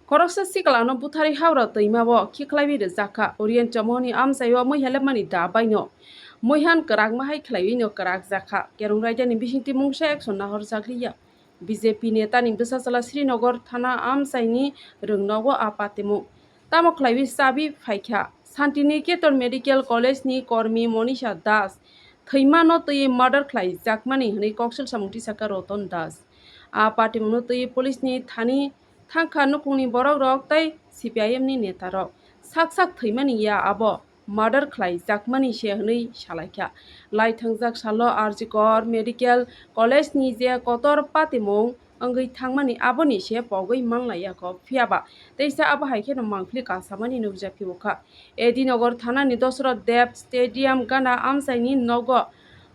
Koroksa sikalano buthari haura toimabo khiklaibi rezaka orient chamoni amsayo moihalemani da baino moihan karak mahai khlaibi no karak zakha kerung raja ni bisingti mungsa action nahor zakliya BJP neta ni besasala Srinagar thana amsaini rungnago apatemo tamo khlaibi sabi phaikha Santiniketan Medical College ni kormi Monisha Das Thaimano tui murder khlai jakmani hni koksel samungti saka Roton Das apatemo tui police ni thani Thangkha nukungni borok rok tei CPIM ni neta rok sak thैmani ya abo murder khlai jakmani se hnui salaikha lai thangjak salo RGKR Medical College ni je kotor patimung angui thangmani aboni se pogoi manglaya ko phiaba teisa abo haikhe no mangphili kasamani nukjakhibuka Edinagar thana ni Dosro Dev Stadium gana amsaini nogo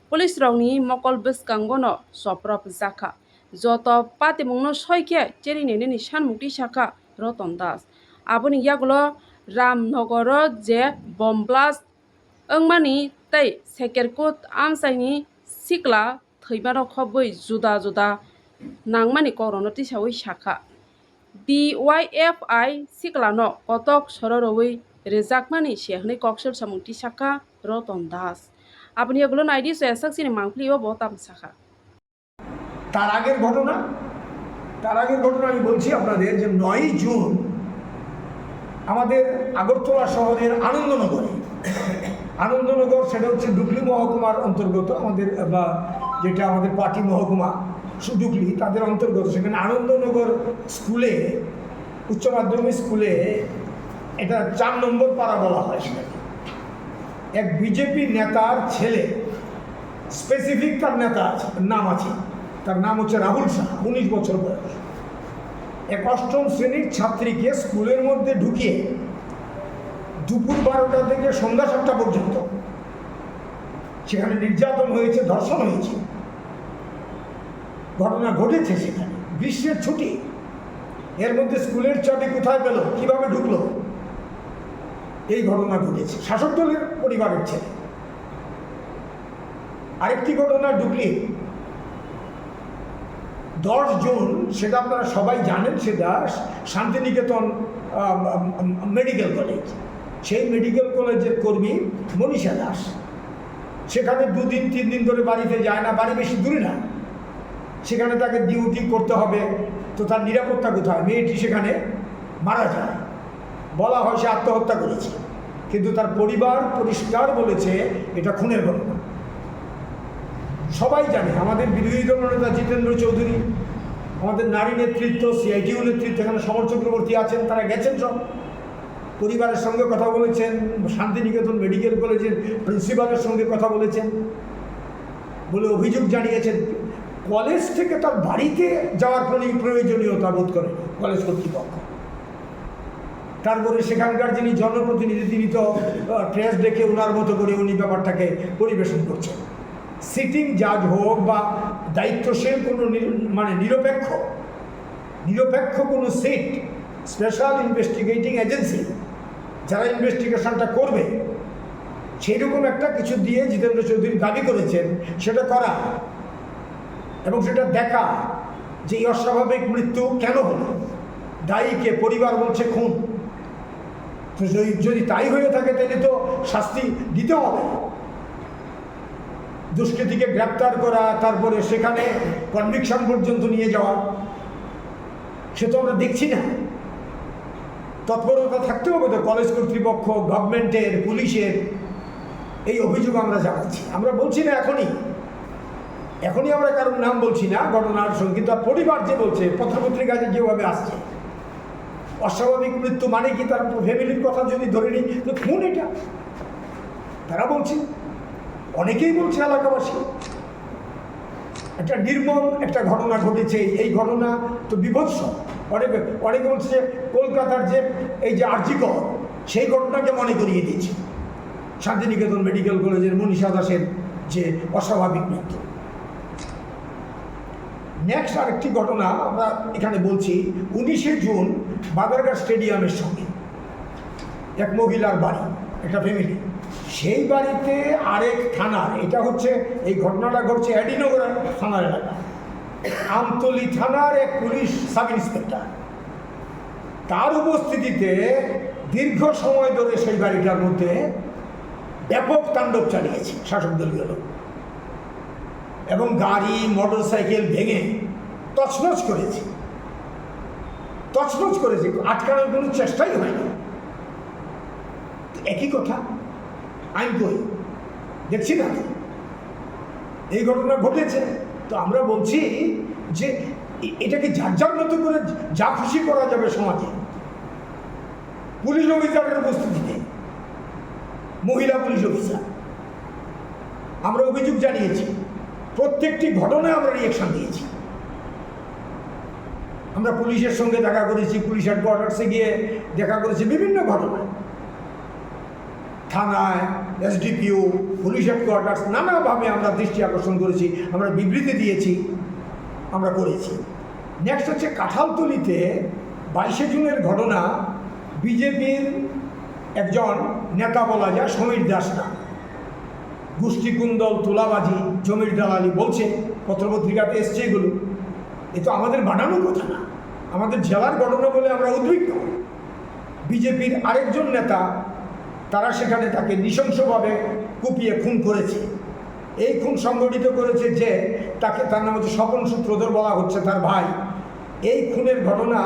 police rokni mokol bwskangono soprop jakha joto patimungno soike cherinene ni sanmukti saka Roton Das aboni yagulo Ramnagoro je bomb blast angmani tei sekerkut amsaini sikla thৈbano khoboi juda nangmani korono tisawi saka DYFI siklano kotok sororowi rejakmani sehnai koksel samungti saka Roton Das aboni yagulo naidi so esaksini mangpli o botam saka তার আগের ঘটনা আমি বলছি আপনাদের যে 9 June আমাদের আগরতলা শহরের আনন্দনগর সেটা হচ্ছে ডুকলি মহকুমার অন্তর্গত আমাদের বা যেটা আমাদের পার্টি মহকুমা ডুকলি তাদের অন্তর্গত সেখানে আনন্দনগর স্কুলে উচ্চ মাধ্যমিক স্কুলে এটা 4 নম্বর পাড়া বলা হয় সেটাকে এক বিজেপি নেতার ছেলে স্পেসিফিক তার নেতা নাম আছে তার নাম হচ্ছে রাহুল শাহ 19 বছর বয়স এক অষ্টম শ্রেণীর ছাত্রীকে স্কুলের মধ্যে ঢুকিয়ে দুপুর 12টা থেকে সন্ধ্যা 7টা পর্যন্ত সেখানে নির্যাতন হয়েছে ধর্ষণ হয়েছে ঘটনা ঘটেছে সেখানে গ্রীষ্মের ছুটি এর মধ্যে স্কুলের চাবি কোথায় পেল কিভাবে ঢুকলো এই ঘটনা ঘটেছে শাসক দলের পরিবারের ছেলে আরেকটি ঘটনা ডুকলি 10 জুন সেটা আপনারা সবাই জানেন সেটা শান্তিনিকেতন মেডিকেল কলেজ সেই মেডিকেল কলেজের কর্মী মনীষা দাস সেখানে 2 দিন 3 দিন ধরে বাড়িতে যায় না বাড়ি বেশি দূরে না সেখানে তাকে ডিউটি করতে হবে তো তার নিরাপত্তা কোথায় মেয়েটি সেখানে মারা যায় বলা হয় সে আত্মহত্যা করেছে কিন্তু তার পরিবার পরিষ্কার বলেছে এটা খুনের ঘটনা সবাই জানে আমাদের বিরোধী দলনেতা জিতেন্দ্র চৌধুরী আমাদের নারী নেতৃত্ব সিআইটিউ নেতৃত্ব এখানে সমর চক্রবর্তী আছেন তারা গেছেন সব পরিবারের সঙ্গে কথা বলেছেন শান্তিনিকেতন মেডিকেল কলেজের প্রিন্সিপালের সঙ্গে কথা বলেছেন বলে অভিযোগ জানিয়েছেন কলেজ থেকে তার বাড়িতে যাওয়ার কোনো প্রয়োজনীয়তা বোধ করে কলেজ কর্তৃপক্ষ তারপরে সেখানকার যিনি জনপ্রতিনিধি তিনি তো প্রেস ডেকে ওনার মতো করে উনি ব্যাপারটাকে পরিবেশন করছেন সিটিং জাজ হোক বা দায়িত্বশীল কোনো মানে নিরপেক্ষ কোনো সিট স্পেশাল ইনভেস্টিগেটিং এজেন্সি যারা ইনভেস্টিগেশনটা করবে সেই রকম একটা কিছু দিয়ে জিতেন্দ্র চৌধুরী দাবি করেছেন সেটা করা এবং সেটা দেখা যে এই অস্বাভাবিক মৃত্যু কেন হলো দায়ীকে পরিবার বলছে খুন তো যদি তাই হয়ে থাকে তাহলে তো শাস্তি দিতে হবে দুষ্কৃতীকে গ্রেপ্তার করা তারপরে সেখানে কনভিকশন পর্যন্ত নিয়ে যাওয়া সে তো আমরা দেখছি না তৎপরতা থাকতে হবে তো কলেজ কর্তৃপক্ষ গভর্নমেন্টের পুলিশের এই অভিযোগ আমরা জানাচ্ছি আমরা বলছি না এখনই আমরা কারোর নাম বলছি না ঘটনার সঙ্গে কিন্তু পরিবার যে বলছে পত্রপত্রিকায় যেভাবে আসছে অস্বাভাবিক মৃত্যু মানে কি তার ফ্যামিলির কথা যদি ধরে নিই তো খুন এটা তারা বলছে অনেকেই বলছে এলাকাবাসী একটা নির্মম একটা ঘটনা ঘটেছে এই ঘটনা তো বিভৎস অনেকে বলছে যে কলকাতার যে এই যে আরজিকর সেই ঘটনাকে মনে করিয়ে দিয়েছে শান্তিনিকেতন মেডিকেল কলেজের মনীষা দাসের যে অস্বাভাবিক মৃত্যু নেক্সট আরেকটি ঘটনা আমরা এখানে বলছি 19শে জুন বাজারঘাট স্টেডিয়ামের সঙ্গে এক মহিলার বাড়ি একটা ফ্যামিলি সেই বাড়িতে আরেক থানার এটা হচ্ছে এই ঘটনাটা ঘটছে এডিনগর থানার এলাকা আমতলী থানার এক পুলিশ সাব ইন্সপেক্টর তার উপস্থিতিতে দীর্ঘ সময় ধরে সেই বাড়িটার মধ্যে ব্যাপক তাণ্ডব চালিয়েছে শাসক দলীয় লোক, এবং গাড়ি মোটর সাইকেল ভেঙে তছনছ করেছে, আটকানোর কোনো চেষ্টাই হয়নি। একই কথা, আইন কই দেখছি না, এই ঘটনা ঘটেছে। তো আমরা বলছি যে এটাকে যার মতো করে যা খুশি করা যাবে সমাজে। পুলিশ অফিসারের উপস্থিতিতে মহিলা পুলিশ অফিসার, আমরা অভিযোগ জানিয়েছি, প্রত্যেকটি ঘটনায় আমরা রিঅ্যাকশন দিয়েছি। আমরা পুলিশের সঙ্গে দেখা করেছি, পুলিশ হেডকোয়ার্টার্সে গিয়ে দেখা করেছি, বিভিন্ন ঘটনায় থানায়, এসডিপিও, পুলিশ হেডকোয়ার্টার্স, নানাভাবে আমরা দৃষ্টি আকর্ষণ করেছি, আমরা বিবৃতি দিয়েছি, আমরা করেছি। নেক্সট হচ্ছে কাঁঠালতলিতে 22শে জুনের ঘটনা। বিজেপির একজন নেতা বলা যায়, সমীর দাস না, গোষ্ঠীকুন্দল, তুলাবাজি, জমির দালালি বলছে, পত্রপত্রিকাতে এসছে এগুলো। এ তো আমাদের বানানো কথা না, আমাদের জেলার ঘটনা বলে আমরা উদ্বিগ্ন। বিজেপির আরেকজন নেতা, তারা সেখানে তাকে নৃশংসভাবে কুপিয়ে খুন করেছে। এই খুন সংগঠিত করেছে যে তাকে, তার নাম হচ্ছে স্বপন সূত্রধর বলা হচ্ছে, তার ভাই। এই খুনের ঘটনা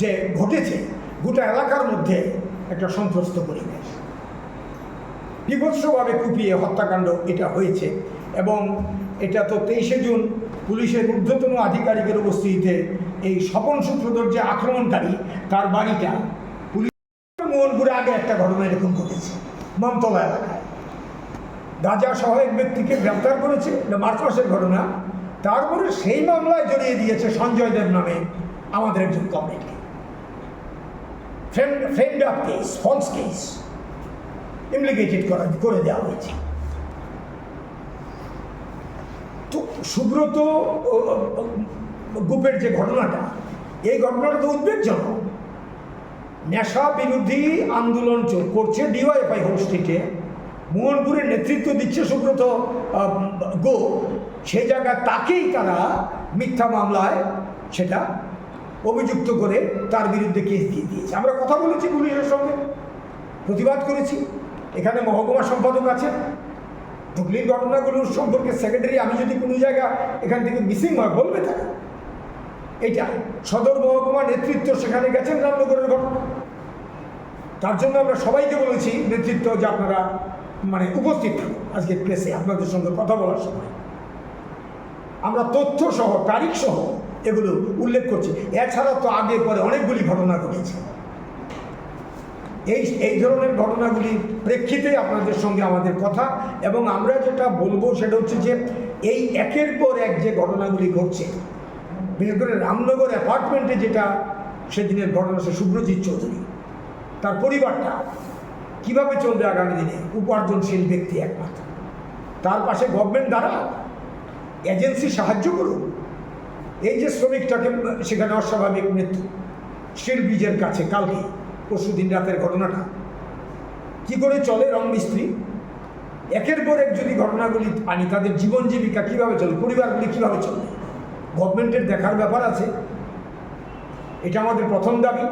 যে ঘটেছে, গোটা এলাকার মধ্যে একটা সন্ত্রস্ত পরিবেশ, বিভৎসভাবে কুপিয়ে হত্যাকাণ্ড এটা হয়েছে। এবং এটা তো 23শে জুন পুলিশের ঊর্ধ্বতন আধিকারিকের উপস্থিতিতে এই স্বপন সূত্রধর যে আক্রমণকারী, তার বাড়িটা পুলিশ মোহনপুরে আগে একটা ঘটনা এরকম ঘটেছে, মমতলা এলাকায় গাঁজা সহ এক ব্যক্তিকে গ্রেপ্তার করেছে, এটা মার্চ মাসের ঘটনা। তারপরে সেই মামলায় জড়িয়ে দিয়েছে সঞ্জয় দেব নামে আমাদের একজন কমরেডকে, friend of case, false case, implicated করে দেওয়া হয়েছে। তো সুব্রত গ্রুপের যে ঘটনাটা, এই ঘটনাটা তো উদ্বেগজনক। নেশা বিরোধী আন্দোলন করছে ডিওয়াইএফআই হোম স্ট্রিটে, মোহনপুরের নেতৃত্ব দিচ্ছে সুব্রত গো, সেই জায়গায় তাকেই তারা মিথ্যা মামলায় সেটা অভিযুক্ত করে তার বিরুদ্ধে কেস দিয়ে দিয়েছে। আমরা কথা বলেছি পুলিশের সঙ্গে, প্রতিবাদ করেছি। এখানে মহকুমা সম্পাদক আছেন, হুগলির ঘটনাগুলোর সম্পর্কে সেক্রেটারি, আমি যদি কোনো জায়গা এখান থেকে মিসিং হয় বলবে তারা। এইটা সদর মহকুমা নেতৃত্ব সেখানে গেছেন রামনগরের ঘটনা, তার জন্য আমরা সবাইকে বলেছি নেতৃত্ব যে আপনারা উপস্থিত থাকুন আজকে প্রেসে আপনাদের সঙ্গে কথা বলার সময়। আমরা তথ্য সহ, তারিখ সহ এগুলো উল্লেখ করছি। এছাড়া তো আগে পরে অনেকগুলি ঘটনা ঘটেছে। এই ধরনের ঘটনাগুলির প্রেক্ষিতে আপনাদের সঙ্গে আমাদের কথা, এবং আমরা যেটা বলবো সেটা হচ্ছে যে এই একের পর এক যে ঘটনাগুলি ঘটছে, বিশেষ করে রামনগর অ্যাপার্টমেন্টে যেটা সেদিনের ঘটনা, সে শুভ্রজিৎ চৌধুরী, তার পরিবারটা কিভাবে চলবে আগামী দিনে, উপার্জনশীল ব্যক্তি একমাত্র, তার পাশে গভর্নমেন্ট দ্বারা এজেন্সি সাহায্য করুন। এই যে শ্রমিকটাকে সেখানে অস্বাভাবিক মৃত্যু স্টিল ব্রিজের কাছে, কালকে পরশু দিন রাতের ঘটনাটা, কি করে চলে রং মিস্ত্রি, একের পর এক যদি ঘটনাগুলি আনি, তাদের জীবন জীবিকা কীভাবে চলে, পরিবারগুলি কীভাবে চলবে, গভর্নমেন্টের দেখার ব্যাপার আছে। এটা আমাদের প্রথম দাবি।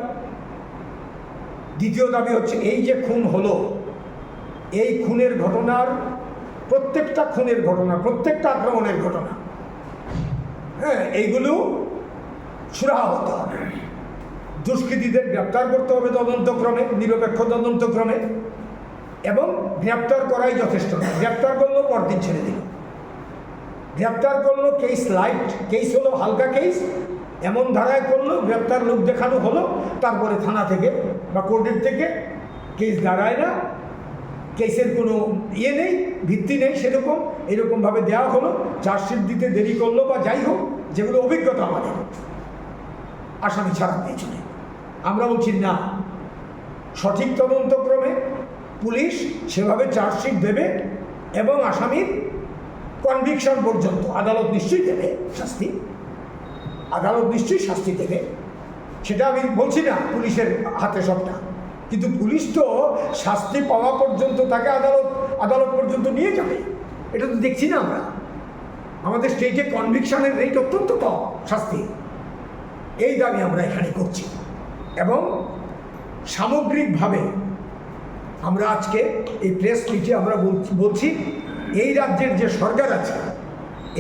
দ্বিতীয় দাবি হচ্ছে এই যে খুন হলো, এই খুনের ঘটনার প্রত্যেকটা খুনের ঘটনা, প্রত্যেকটা আক্রমণের ঘটনা, এইগুলো সুরাহা হতে হবে। দুষ্কৃতীদের গ্রেপ্তার করতে হবে তদন্তক্রমে, নিরপেক্ষ তদন্তক্রমে, এবং গ্রেপ্তার করাই যথেষ্ট না। গ্রেপ্তার করলো, পরদিন ছেড়ে দিল। গ্রেপ্তার করলো, কেস লাইট, কেস হলো হালকা কেস, এমন ধারায় করলো, গ্রেপ্তার লোক দেখানো হলো, তারপরে থানা থেকে বা কোর্টের থেকে কেস দাঁড়ায় না, কেসের কোনো নেই, ভিত্তি নেই, সেরকম এরকমভাবে দেওয়া হলো, চার্জশিট দিতে দেরি করলো বা যাই হোক, যেগুলো অভিজ্ঞতা আমাদের, আসামি ছাড়া পেছনে। আমরা বলছি না, সঠিক তদন্তক্রমে পুলিশ সেভাবে চার্জশিট দেবে এবং আসামির কনভিকশন পর্যন্ত আদালত নিশ্চয়ই দেবে শাস্তি, আদালত নিশ্চয়ই শাস্তি দেবে, সেটা আমি বলছি না পুলিশের হাতে সবটা, কিন্তু পুলিশ তো শাস্তি পাওয়া পর্যন্ত তাকে আদালত পর্যন্ত নিয়ে যাবে, এটা তো দেখছি না আমরা। আমাদের স্টেটে কনভিকশনের রেট অত্যন্ত কম শাস্তি, এই দাবি আমরা এখানে করছি। এবং সামগ্রিকভাবে আমরা আজকে এই প্রেস মিটে আমরা বলছি এই রাজ্যের যে সরকার আছে,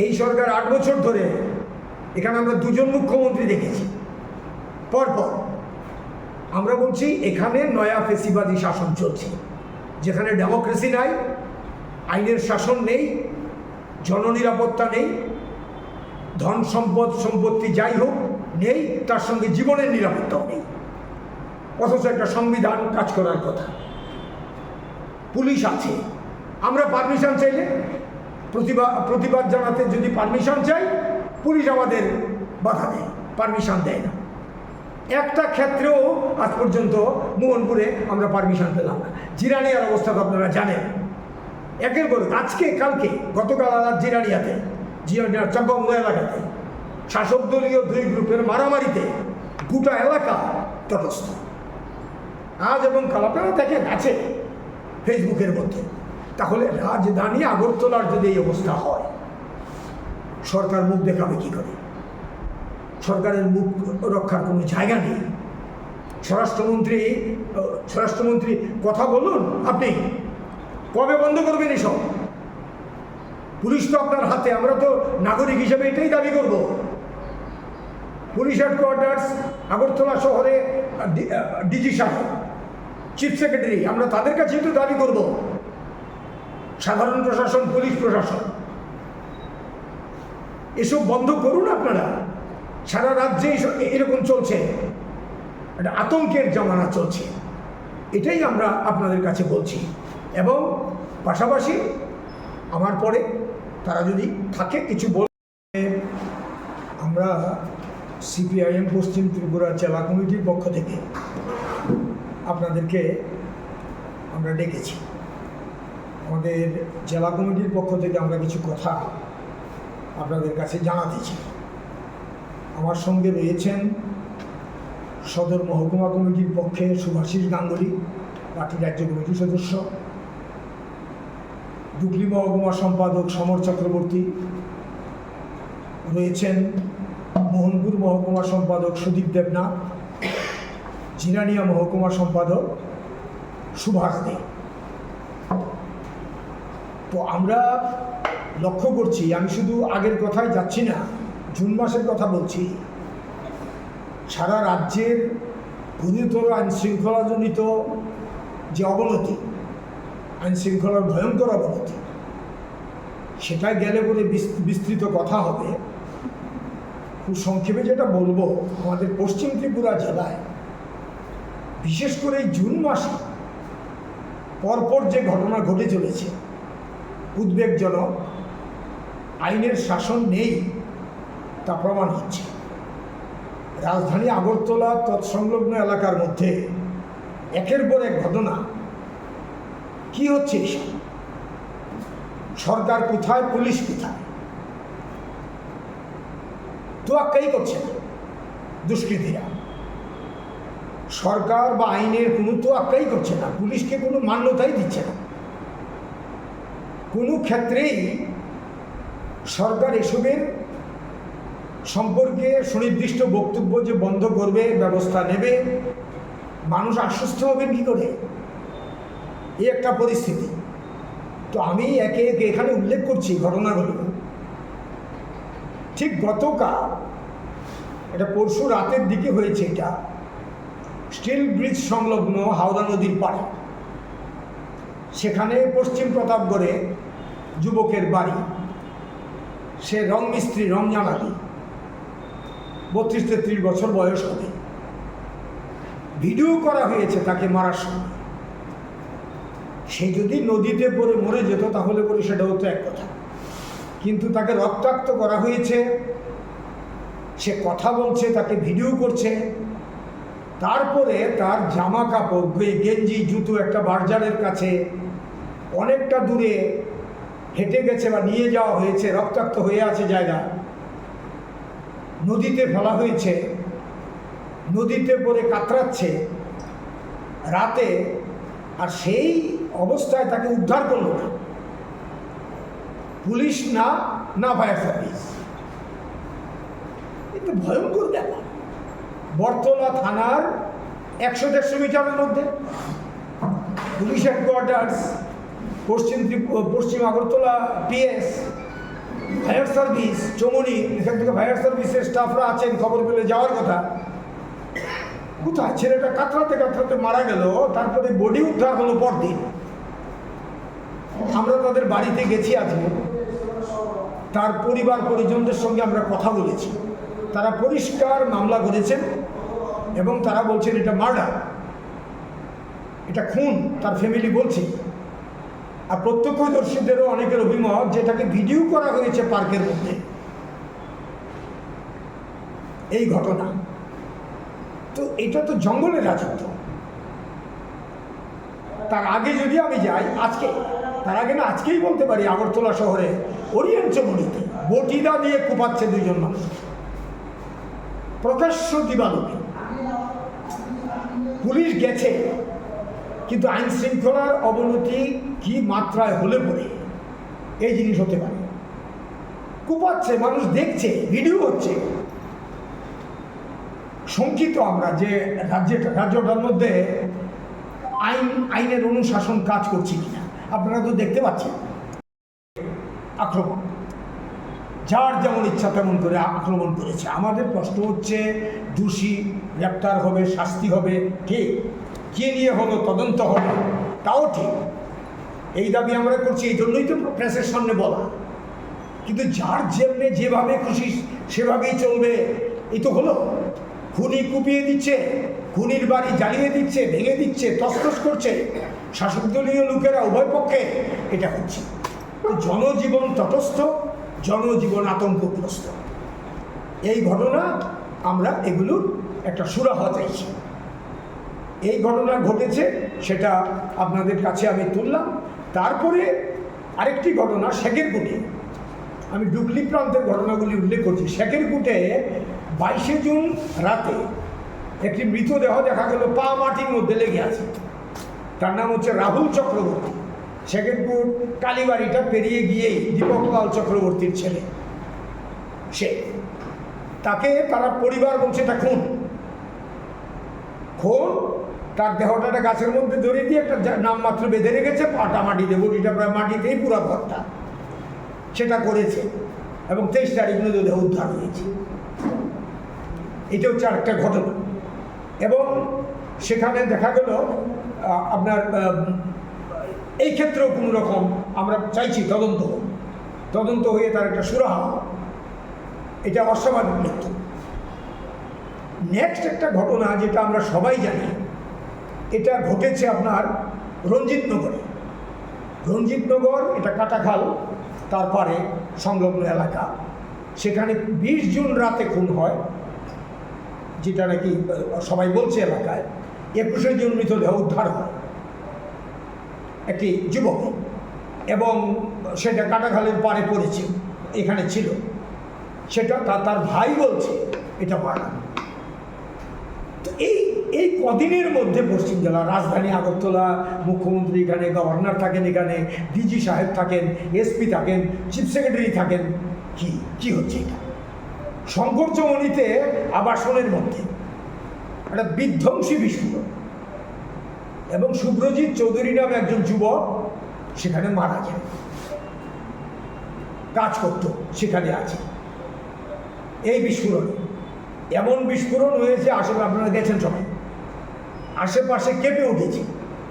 এই সরকার 8 বছর ধরে এখানে আমরা 2জন মুখ্যমন্ত্রী দেখেছি পরপর। আমরা বলছি এখানে নয়া ফেসিবাদী শাসন চলছে, যেখানে ডেমোক্রেসি নাই, আইনের শাসন নেই, জননিরাপত্তা নেই, ধন সম্পত্তি যাই হোক নেই, তার সঙ্গে জীবনের নিরাপত্তাও নেই। অথচ একটা সংবিধান কাজ করার কথা, পুলিশ আছে, আমরা পারমিশন চাইলে প্রতিবাদ জানাতে যদি পারমিশন চাই, পুলিশ আমাদের বাধা দেয়, পারমিশন দেয় না। একটা ক্ষেত্রেও আজ পর্যন্ত মোহনপুরে আমরা পারমিশন পেলাম না। জিরানিয়ার অবস্থা তো আপনারা জানেন, একের পর আজকে কালকে গতকাল জিরানিয়াতে, জিরানিয়ার চম্পামুড়া এলাকাতে শাসক দলীয় 2 গ্রুপের মারামারিতে গোটা এলাকা তটস্থ। আজ এবং কাল আপনারা দেখেন আছে ফেসবুকের মধ্যে। তাহলে রাজধানী আগরতলার যদি এই অবস্থা হয়, সরকার মুখ দেখাবে কি করে? সরকারের মুখ রক্ষার কোনো জায়গা নেই। স্বরাষ্ট্রমন্ত্রী কথা বলুন, আপনি কবে বন্ধ করবেন এসব? পুলিশ তো আপনার হাতে, আমরা তো নাগরিক হিসেবে এটাই দাবি করব। পুলিশ হেডকোয়ার্টার্স আগরতলা শহরে ডিজি সাহেব, চিফ সেক্রেটারি, আমরা তাদের কাছেই তো দাবি করব। সাধারণ প্রশাসন, পুলিশ প্রশাসন, এসব বন্ধ করুন আপনারা। সারা রাজ্যে এরকম চলছে, একটা আতঙ্কের জামানা চলছে, এটাই আমরা আপনাদের কাছে বলছি। এবং পাশাপাশি আমার পরে তারা যদি থাকে কিছু বলবে, আমরা সিপিআইএম পশ্চিম ত্রিপুরা জেলা কমিটির পক্ষ থেকে আপনাদেরকে আমরা ডেকেছি। আমাদের জেলা কমিটির পক্ষ থেকে আমরা কিছু কথা আপনাদের কাছে জানাতে চাই। আমার সঙ্গে রয়েছেন সদর মহকুমা কমিটির পক্ষে শুভাশিস গাঙ্গুলি, পার্টি রাজ্য কমিটির সদস্য, ডুগলি মহকুমা সম্পাদক সমর চক্রবর্তী, রয়েছেন মোহনপুর মহকুমা সম্পাদক সুদীপ দেবনাথ, জিরানিয়া মহকুমা সম্পাদক সুভাষ দে। তো আমরা লক্ষ্য করছি, আমি শুধু আগের কথায় যাচ্ছি না, জুন মাসের কথা বলছি, সারা রাজ্যের গুরুতর আইনশৃঙ্খলাজনিত যে অবনতি, আইনশৃঙ্খলার ভয়ঙ্কর অবনতি, সেটাই গেলে বলে বিস্তৃত কথা হবে। খুব সংক্ষেপে যেটা বলবো, আমাদের পশ্চিম ত্রিপুরা জেলায় বিশেষ করে এই জুন মাসে পরপর যে ঘটনা ঘটে চলেছে, উদ্বেগজনক, আইনের শাসন নেই তা প্রমাণ হচ্ছে। রাজধানী আগরতলা তৎসংলগ্ন এলাকার মধ্যে একের পর এক ঘটনা। কি হচ্ছে এসব? সরকার কোথায়, পুলিশ কোথায়? তোয়াক্কাই করছে না দুষ্কৃতীরা। সরকার বা আইনের কোনো তোয়াক্কাই করছে না, পুলিশকে কোনো মান্যতাই দিচ্ছে না। কোনো ক্ষেত্রেই সরকার এসবের সম্পর্কে সুনির্দিষ্ট বক্তব্য যে বন্ধ করবে, ব্যবস্থা নেবে, মানুষ আশ্বস্ত হবেন কী করে? এই একটা পরিস্থিতি। তো আমি একে একে এখানে উল্লেখ করছি ঘটনাগুলো। ঠিক গতকাল, এটা পরশু রাতের দিকে হয়েছে, এটা স্টিল ব্রিজ সংলগ্ন হাওড়া নদীর পাড়ে। সেখানে পশ্চিম প্রতাপগড়ে যুবকের বাড়ি, সে রং মিস্ত্রি রমজান আলী, 32-33 বছর বয়স হবে। ভিডিও করা হয়েছে তাকে মারার সময়। সে যদি নদীতে পড়ে মরে যেত তাহলে বলে সেটা হতো এক কথা, কিন্তু তাকে রক্তাক্ত করা হয়েছে, সে কথা বলছে, তাকে ভিডিও করছে, তারপরে তার জামা কাপড়, গেঞ্জি, জুতো একটা বার্জারের কাছে অনেকটা দূরে হেঁটে গেছে বা নিয়ে যাওয়া হয়েছে, রক্তাক্ত হয়ে আছে জায়গা, নদীতে ফেলা হয়েছে, নদীতে পড়ে কাতরাচ্ছে রাতে, আর সেই অবস্থায় তাকে উদ্ধার করলো না পুলিশ, না ফায়ার সার্ভিস। কিন্তু ভয়ঙ্কর ব্যাপার। বরতলা থানার 100-150 মিটারের মধ্যে পুলিশ হেডকোয়ার্টার্স, পশ্চিম আগরতলা পিএস, ফায়ার সার্ভিস, চমনি, এখান থেকে ফায়ার সার্ভিসের স্টাফরা আছেন, খবর পেলে যাওয়ার কথা। কোথায় ছেলেটা কাতরাতে কাতরাতে মারা গেল, তারপরে বডি উদ্ধার হলো পরদিন। আমরা তাদের বাড়িতে গেছি আজকে, তার পরিবার পরিজনদের সঙ্গে আমরা কথা বলেছি। তারা পরিষ্কার মামলা করেছেন এবং তারা বলছেন এটা মার্ডার, এটা খুন, তার ফ্যামিলি বলছে। আর প্রত্যক্ষদর্শীদেরও অনেকের অভিমত যেটাকে ভিডিও করা হয়েছে পার্কের মধ্যে এই ঘটনা। তো এটা তো জঙ্গলের রাজত্ব। তার আগে যদি আমি যাই, তার আগে না আজকেই বলতে পারি, আগরতলা শহরে ওরিয়েন্ট চমনিতে বটিদা দিয়ে কুপাচ্ছে 2 জন মানুষ, প্রকাশ্য দিবালোকে। পুলিশ গেছে, কিন্তু আইন শৃঙ্খলার অবনতি কি মাত্রায় হলে পরে এই জিনিস হতে পারে। কুপাচ্ছে, মানুষ দেখছে, ভিডিও হচ্ছে। শঙ্কিত আমরা যে রাজ্যটার মধ্যে আইনের অনুশাসন কাজ করছে কিনা। আপনারা তো দেখতে পাচ্ছেন আক্রমণ, যার যেমন ইচ্ছা তেমন করে আক্রমণ করেছে। আমাদের প্রশ্ন হচ্ছে, দোষী গ্রেপ্তার হবে, শাস্তি হবে, ঠিক, কে নিয়ে হলো তদন্ত হবে, তাও ঠিক। এই দাবি আমরা করছি, এই জন্যই তো প্রেসের সামনে বলা। কিন্তু যার যেমনি যেভাবে খুশি সেভাবেই চলবে, এই তো হলো। খুনি কুপিয়ে দিচ্ছে, খুনির বাড়ি জ্বালিয়ে দিচ্ছে, ভেঙে দিচ্ছে, তছনছ করছে শাসক দলীয় লোকেরা, উভয় পক্ষে এটা হচ্ছে। জনজীবন তটস্থ, জনজীবন আতঙ্কগ্রস্ত। এই ঘটনা আমরা এগুলোর একটা সুরাহা চাইছি। এই ঘটনা ঘটেছে, সেটা আপনাদের কাছে আমি তুললাম। তারপরে আরেকটি ঘটনা শেখেরকুটে, আমি ডুকলি প্রান্তের ঘটনাগুলি উল্লেখ করছি। শেখেরকুটে 22শে জুন রাতে একটি মৃতদেহ দেখা গেল পা মাটির মধ্যে লেগে আছে। তার নাম হচ্ছে রাহুল চক্রবর্তী। শেখেরপুর কালীবাড়িটা পেরিয়ে গিয়েই দীপকলাল চক্রবর্তীর ছেলে সে। তাকে তারা পরিবার বলছে এটা খুন। তার দেহটা একটা গাছের মধ্যে ধরিয়ে দিয়ে একটা নামমাত্র বেঁধে রেখেছে, পাটা মাটিতে, বডিটা প্রায় মাটিতেই পুরা ঘরটা, সেটা করেছে। এবং 23 তারিখ মৃতদেহ উদ্ধার হয়েছে। এটা হচ্ছে আরেকটা ঘটনা। এবং সেখানে দেখা গেল আপনার এই ক্ষেত্রেও কোনো রকম আমরা চাইছি তদন্ত হয়ে তার একটা সুরাহা। এটা অস্বাভাবিক মৃত্যু। নেক্সট একটা ঘটনা যেটা আমরা সবাই জানি, এটা ঘটেছে আপনার রঞ্জিতনগরে। রঞ্জিতনগর এটা কাটাখাল, তারপরে সংলগ্ন এলাকা। সেখানে 20 জুন রাতে খুন হয়, যেটা নাকি সবাই বলছে এলাকায়। 21শে জুন মৃতদেহ উদ্ধার হয় একটি যুবক, এবং সেটা কাটাখালের পাড়ে পড়েছে, এখানে ছিল। সেটা তার ভাই বলছে এটা মারা। তো এই কদিনের মধ্যে পশ্চিম জেলা রাজধানী আগরতলা, মুখ্যমন্ত্রী এখানে, গভর্নর থাকেন এখানে, ডিজি সাহেব থাকেন, এসপি থাকেন, চিফ সেক্রেটারি থাকেন। কি হচ্ছে এটা? শঙ্কর চৌমনিতে আবাসনের মধ্যে একটা বিধ্বংসী বিস্ফোরণ, এবং শুভ্রজিৎ চৌধুরী নামে একজন যুবক সেখানে মারা যায়। কাজ করত সেখানে আছে। এই বিস্ফোরণ, এমন বিস্ফোরণ হয়েছে, আসলে আপনারা গেছেন সবাই, আশেপাশে কেঁপে উঠেছে।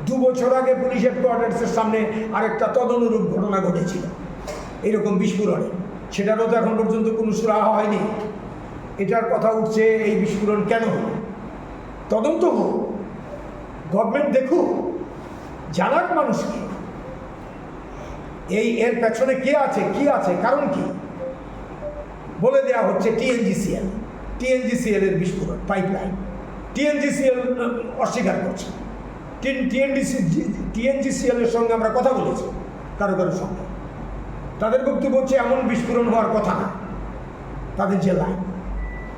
2 বছর আগে পুলিশ হেডকোয়ার্টার্সের সামনে আরেকটা তদনুরূপ ঘটনা ঘটেছিল এরকম বিস্ফোরণে, সেটারও তো এখন পর্যন্ত কোনো সুরাহা হয়নি। এটার কথা উঠছে, এই বিস্ফোরণ কেন হলো? তদন্ত হোক, গভর্নমেন্ট দেখুক, জানাক মানুষকে এর পেছনে কে আছে, কি আছে, কারণ কি। বলে দেওয়া হচ্ছে টিএনজিসিএল এর বিস্ফোরণ, পাইপলাইন। টিএনজিসিএল অস্বীকার করছে। টিএনজিসিএল এর সঙ্গে আমরা কথা বলেছি, কারো সঙ্গে। তাদের বক্তব্য হচ্ছে এমন বিস্ফোরণ হওয়ার কথা না তাদের জেলায়।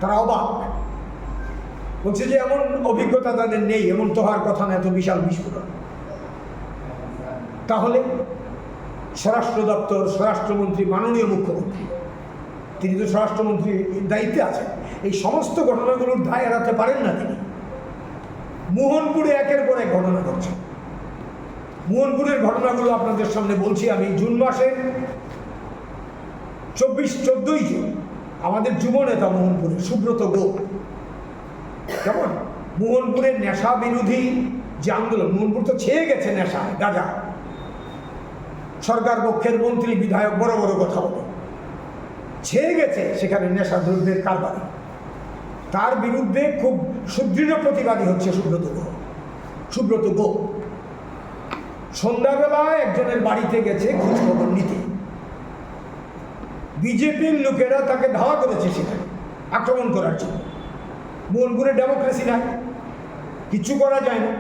তারা অবাক, বলছে যে এমন অভিজ্ঞতা তাদের নেই, এমন তো হওয়ার কথা না, এত বিশাল বিস্ফোরণ। তাহলে স্বরাষ্ট্র দপ্তর, স্বরাষ্ট্রমন্ত্রী, মাননীয় মুখ্যমন্ত্রী, তিনি তো স্বরাষ্ট্রমন্ত্রীর দায়িত্বে আছেন, এই সমস্ত ঘটনাগুলোর দায় এড়াতে পারেন না তিনি। মোহনপুরে একের পর এক ঘটনা ঘটছে। মোহনপুরের ঘটনাগুলো আপনাদের সামনে বলছি আমি। জুন মাসের 14ই জুন আমাদের যুব নেতা মোহনপুরের সুব্রত গোপ, কেমন মোহনপুরের নেশা বিরোধী যে আন্দোলন, মোহনপুর তো ছেয়ে গেছে নেশা গাঁজা, সরকার পক্ষের মন্ত্রী বিধায়ক বড় বড় কথা বলে, ছেয়ে গেছে সেখানে নেশা দ্রব্যের কারবারে। তার বিরুদ্ধে খুব সুদৃঢ় প্রতিবাদী হচ্ছে সুব্রত গোপ। সন্ধ্যাবেলা একজনের বাড়িতে গেছে খোঁজখবর নিতে, বিজেপির লোকেরা তাকে ধাওয়া করেছে সেখানে আক্রমণ করার জন্য। মোহনপুরে ডেমোক্রেসি নাই, কিচ্ছু করা যায় না,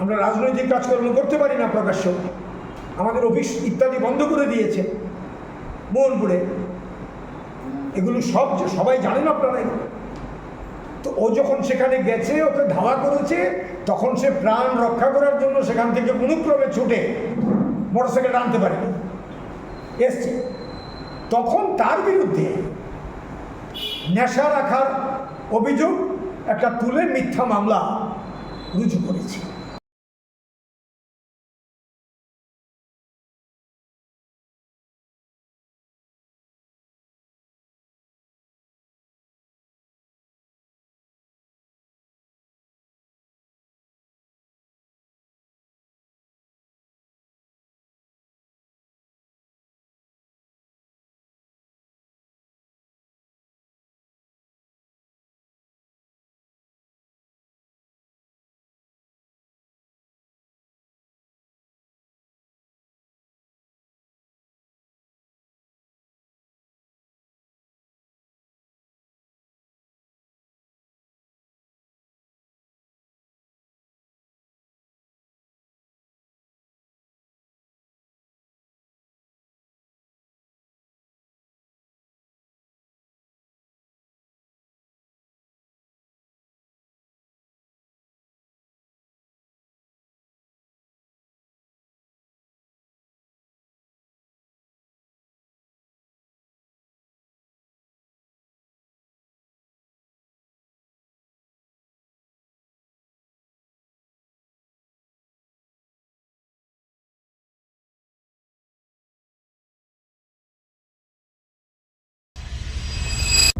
আমরা রাজনৈতিক কাজকর্ম করতে পারি না প্রকাশ্য, আমাদের অফিস ইত্যাদি বন্ধ করে দিয়েছে মোহনপুরে। এগুলো সবাই জানেন আপনারা এগুলো। তো ও যখন সেখানে গেছে, ওকে ধাওয়া করেছে, তখন সে প্রাণ রক্ষা করার জন্য সেখান থেকে অনুক্রমে ছুটে মোটরসাইকেল আনতে পারেনি, এসছে। তখন তার বিরুদ্ধে নেশা রাখার অভিযোগ একটা তুলে মিথ্যা মামলা রুজু করেছে।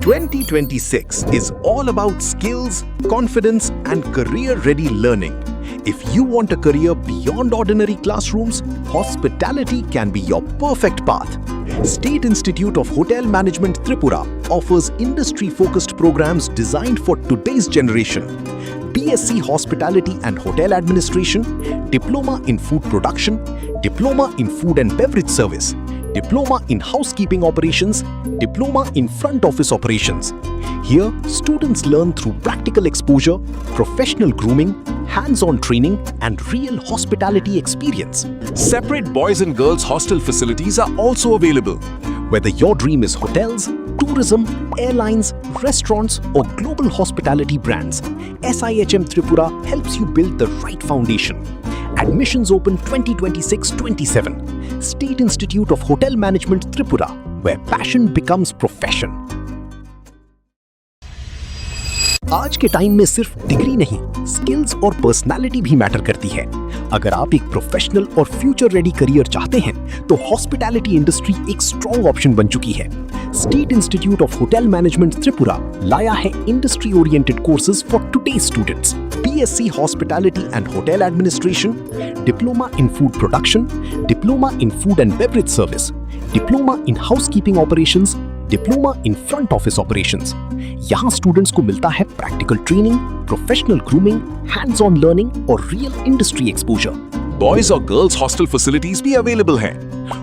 ...2026 is all about skills, confidence and career-ready learning. If you want a career beyond ordinary classrooms, hospitality can be your perfect path. State Institute of Hotel Management Tripura offers industry-focused programs designed for today's generation. BSc Hospitality and Hotel Administration, Diploma in Food Production, Diploma in Food and Beverage Service, Diploma in Housekeeping Operations, Diploma in Front Office Operations. Here, students learn through practical exposure, professional grooming, hands-on training, and real hospitality experience. Separate boys and girls hostel facilities are also available. Whether your dream is hotels, tourism, airlines, restaurants, or global hospitality brands, SIHM Tripura helps you build the right foundation. Admissions open 2026-27. State Institute of Hotel Management Tripura, where passion becomes profession. आज के time में सिर्फ degree नहीं, skills और personality भी matter करती है। अगर आप एक प्रोफेशनल और फ्यूचर रेडी करियर चाहते हैं, तो हॉस्पिटैलिटी इंडस्ट्री एक स्ट्रॉन्ग ऑप्शन बन चुकी है। State institute of hotel management Tripura लाया है industry oriented courses for today students. BSc Hospitality and Hotel Administration, Diploma in Food Production, Diploma in Food and Beverage Service, Diploma in Housekeeping Operations, Diploma in Front Office Operations. यहाँ students को मिलता है practical training, professional grooming, hands on learning और real industry exposure. Boys और girls hostel facilities भी available हैं।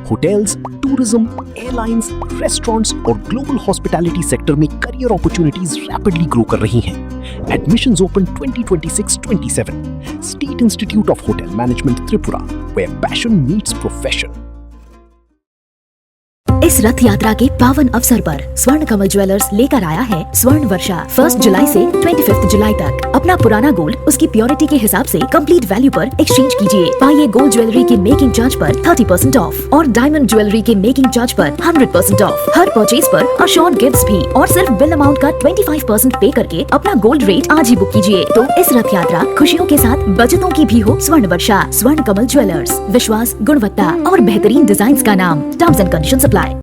Hotels, tourism, airlines, restaurants और global hospitality sector में करियर अपॉर्चुनिटीज रैपिडली ग्रो कर रही हैं। Admissions open 2026-27. State Institute of Hotel Management Tripura, where passion meets profession. इस रथ यात्रा के पावन अवसर पर स्वर्ण कमल ज्वेलर्स लेकर आया है स्वर्ण वर्षा। 1 जुलाई से 25 जुलाई तक अपना पुराना गोल्ड उसकी प्योरिटी के हिसाब से कंप्लीट वैल्यू पर एक्सचेंज कीजिए। पाइए गोल्ड ज्वेलरी के मेकिंग चार्ज पर 30% ऑफ और डायमंड ज्वेलरी के मेकिंग चार्ज पर 100% ऑफ। हर परचेज पर अश्योर्ड गिफ्ट्स भी और सिर्फ बिल अमाउंट का 25% पे करके अपना गोल्ड रेट आज ही बुक कीजिए। तो इस रथ यात्रा खुशियों के साथ बचतों की भी हो। स्वर्ण वर्षा, स्वर्ण कमल ज्वेलर्स, विश्वास, गुणवत्ता और बेहतरीन डिजाइन का नाम। Terms and conditions apply.